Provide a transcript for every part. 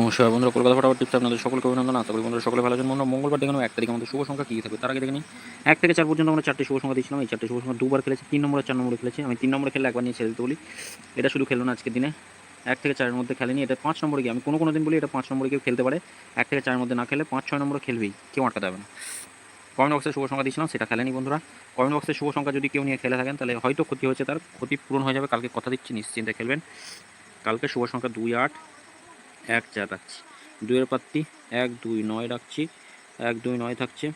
নমস্কার বন্ধুরা, কলকাতা ফটাফট টিপস আপনাদের সকলকে অভিনন্দন। আশা করি বন্ধুরা সকলে ভালো আছেন। মঙ্গলবার দেখে নেব 1 তারিখ আমাদের শুভ সংখ্যা কী থাকবে তার আগে দেখে নিই। 1 থেকে 4 পর্যন্ত আমরা 4টে শুভ সংখ্যা দিয়েছিলাম। এই 4টে শুভ সংখ্যা দুবার খেলেছি, 3 নম্বর আর 4 নম্বরে খেলেছি। আমি 3 নম্বরে খেলে একবার নিয়ে ছেড়ে দিতে বলি, এটা শুধু খেললো না আজকের দিনে। 1 থেকে 4 এর মধ্যে খেলেনি, এটা 5 নম্বরে গিয়ে আমি কোনো দিন বলি এটা 5 নম্বরে কেউ খেলতে পারে। 1 থেকে 4 এর মধ্যে না খেলে 5-6 নম্বরে খেলবেই, কেউ আটকাতে হবে না। কমেন্ট বক্সে শুভ সংখ্যা দিয়েছিলাম, সেটা খেলেনি বন্ধুরা। কমেন্ট বক্সে শুভ সংখ্যা যদি কেউ নিয়ে খেলে থাকেন তাহলে হয়তো ক্ষতি হয়েছে, তার ক্ষতি পূরণ হয়ে যাবে কালকে, কথা দিচ্ছি, নিশ্চিন্তে খেলবেন। কালকে শুভ সংখ্যা 2, 8, 1, 4 রাখছি। 2 এর পাত্তি 1, 2, 9 রাখছি। 1, 2, 9 থাকছে।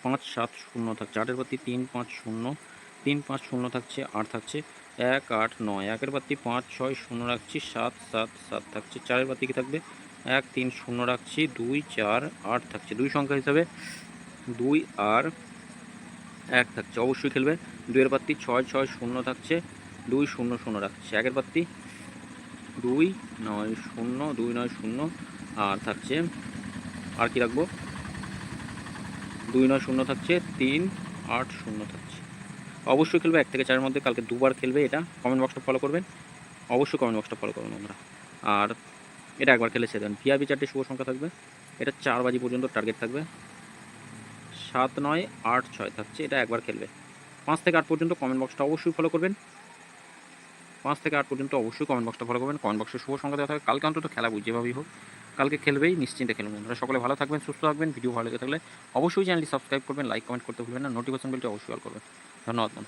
5, 7, 0 থাকছে। 8 এর পাত্তি 3, 5, 0, 3, 5, 0 থাকছে। 8 থাকছে। 1, 8, 9, 1 এর পাত্তি 5, 6, 0 রাখছি। 7, 7, 7 থাকছে। 4 এর পাত্তি কি থাকবে? 1, 3, 0 রাখছি। 2, 4, 8 থাকছে। 2 সংখ্যা হিসাবে 2 আর 1 থাকছে, অবশ্যই খেলবে। 2 এর পাত্তি 6, 6, 0 থাকছে। 2, 0, 0 রাখছে। 1 এর পাত্তি 2, 9, 0, 2, 9, 0 আর থাকছে, আর কি রাখবো, 2, 9, 0 থাকছে। 3, 8, 0 থাকছে। অবশ্যই খেলবে 1 থেকে 4 এর মধ্যে, কালকে দুবার খেলবে। এটা কমেন্ট বক্সটা ফলো করবেন, অবশ্যই কমেন্ট বক্সটা ফলো করবেন আমরা। আর এটা একবার খেলে ছেড়ে দেন। ভিআইপি 4টে শুভ সংখ্যা থাকবে, এটা 4 বাজি পর্যন্ত টার্গেট থাকবে। 7, 9, 8, 6 থাকছে, এটা একবার খেলবে। 5 থেকে 8 পর্যন্ত কমেন্ট বক্সটা অবশ্যই ফলো করবেন। 5 থেকে 8 পর্যন্ত অবশ্যই কমেন্ট বক্সটা ফলো করবেন। কমেন্ট বক্সে শুভ সংখ্যা দেওয়া থাকবে। কালকে অন্তত খেলা যেভাবেই হোক কালকে খেলবেই, নিশ্চিন্তে খেলুন বন্ধুরা। সকলে ভালো থাকবেন, সুস্থ থাকবেন। ভিডিও ভালো লেগে থাকলে অবশ্যই চ্যানেলটি সাবস্ক্রাইব করবেন, লাইক কমেন্ট করতে ভুলবেন না, নোটিফিকেশন বেলটি অবশ্যই অল করবেন। ধন্যবাদ বন্ধুরা।